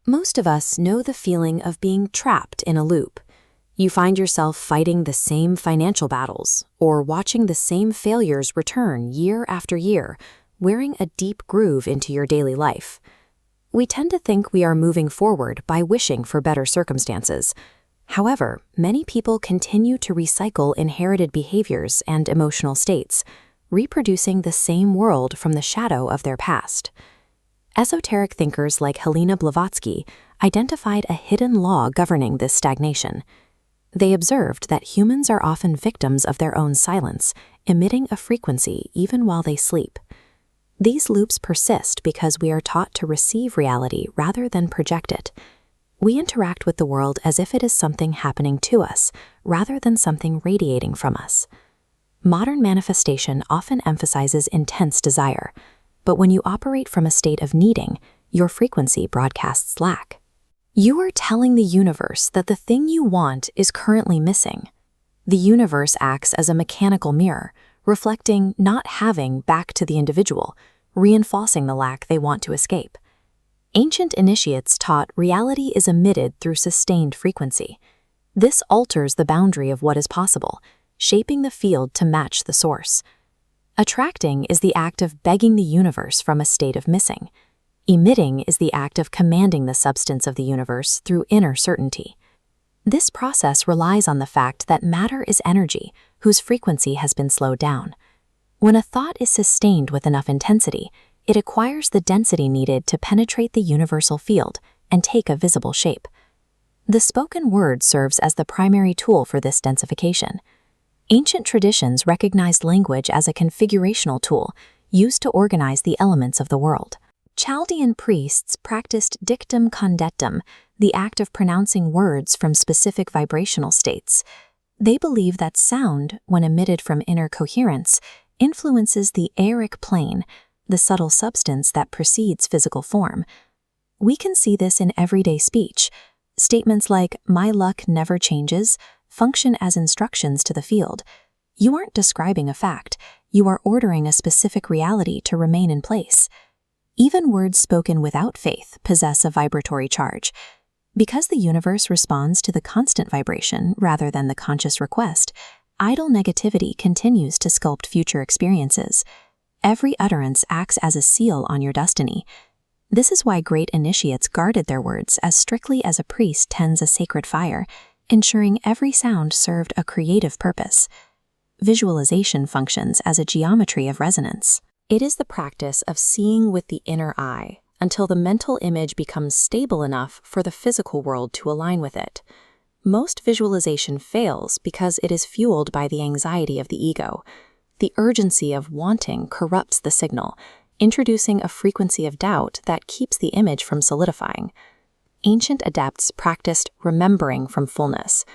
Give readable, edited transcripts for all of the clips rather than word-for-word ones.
Most of us know the feeling of being trapped in a loop. You find yourself fighting the same financial battles or watching the same failures return year after year, wearing a deep groove into your daily life. We tend to think we are moving forward by wishing for better circumstances. However, many people continue to recycle inherited behaviors and emotional states, reproducing the same world from the shadow of their past. Esoteric thinkers like Helena Blavatsky identified a hidden law governing this stagnation. They observed that humans are often victims of their own silence, emitting a frequency even while they sleep. These loops persist because we are taught to receive reality rather than project it. We interact with the world as if it is something happening to us, rather than something radiating from us. Modern manifestation often emphasizes intense desire, but when you operate from a state of needing, your frequency broadcasts lack. You are telling the universe that the thing you want is currently missing. The universe acts as a mechanical mirror, reflecting not having back to the individual, reinforcing the lack they want to escape. Ancient initiates taught reality is emitted through sustained frequency. This alters the boundary of what is possible, shaping the field to match the source. Attracting is the act of begging the universe from a state of missing. Emitting is the act of commanding the substance of the universe through inner certainty. This process relies on the fact that matter is energy whose frequency has been slowed down. When a thought is sustained with enough intensity, it acquires the density needed to penetrate the universal field and take a visible shape. The spoken word serves as the primary tool for this densification. Ancient traditions recognized language as a configurational tool used to organize the elements of the world. Chaldean priests practiced dictum condectum, the act of pronouncing words from specific vibrational states. They believe that sound, when emitted from inner coherence, influences the auric plane, the subtle substance that precedes physical form. We can see this in everyday speech. Statements like, "My luck never changes," function as instructions to the field. You aren't describing a fact, you are ordering a specific reality to remain in place. Even words spoken without faith possess a vibratory charge. Because the universe responds to the constant vibration rather than the conscious request, idle negativity continues to sculpt future experiences. Every utterance acts as a seal on your destiny. This is why great initiates guarded their words as strictly as a priest tends a sacred fire, ensuring every sound served a creative purpose. Visualization functions as a geometry of resonance. It is the practice of seeing with the inner eye until the mental image becomes stable enough for the physical world to align with it. Most visualization fails because it is fueled by the anxiety of the ego. The urgency of wanting corrupts the signal, introducing a frequency of doubt that keeps the image from solidifying. Ancient adepts practiced remembering from fullness.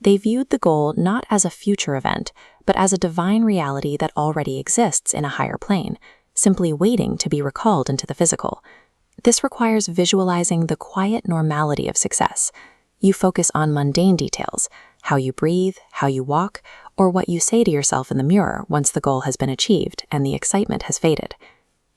They viewed the goal not as a future event, but as a divine reality that already exists in a higher plane, simply waiting to be recalled into the physical. This requires visualizing the quiet normality of success. You focus on mundane details, how you breathe, how you walk, or what you say to yourself in the mirror once the goal has been achieved and the excitement has faded.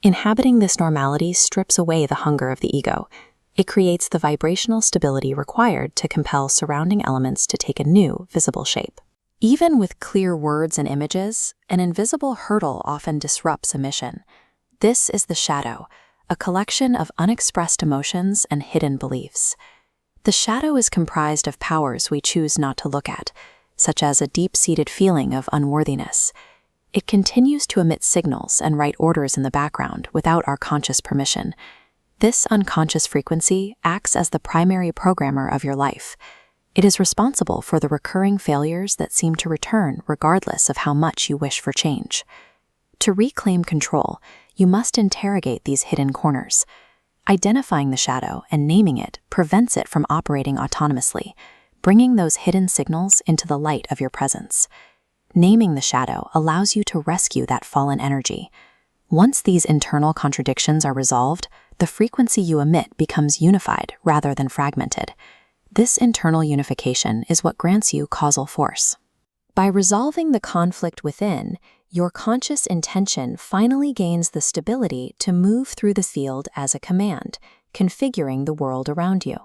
Inhabiting this normality strips away the hunger of the ego. It creates the vibrational stability required to compel surrounding elements to take a new, visible shape. Even with clear words and images, an invisible hurdle often disrupts a mission. This is the shadow, a collection of unexpressed emotions and hidden beliefs. The shadow is comprised of powers we choose not to look at, such as a deep-seated feeling of unworthiness. It continues to emit signals and write orders in the background without our conscious permission. This unconscious frequency acts as the primary programmer of your life. It is responsible for the recurring failures that seem to return regardless of how much you wish for change. To reclaim control, you must interrogate these hidden corners. Identifying the shadow and naming it prevents it from operating autonomously, bringing those hidden signals into the light of your presence. Naming the shadow allows you to rescue that fallen energy. Once these internal contradictions are resolved, the frequency you emit becomes unified rather than fragmented. This internal unification is what grants you causal force. By resolving the conflict within, your conscious intention finally gains the stability to move through the field as a command, configuring the world around you.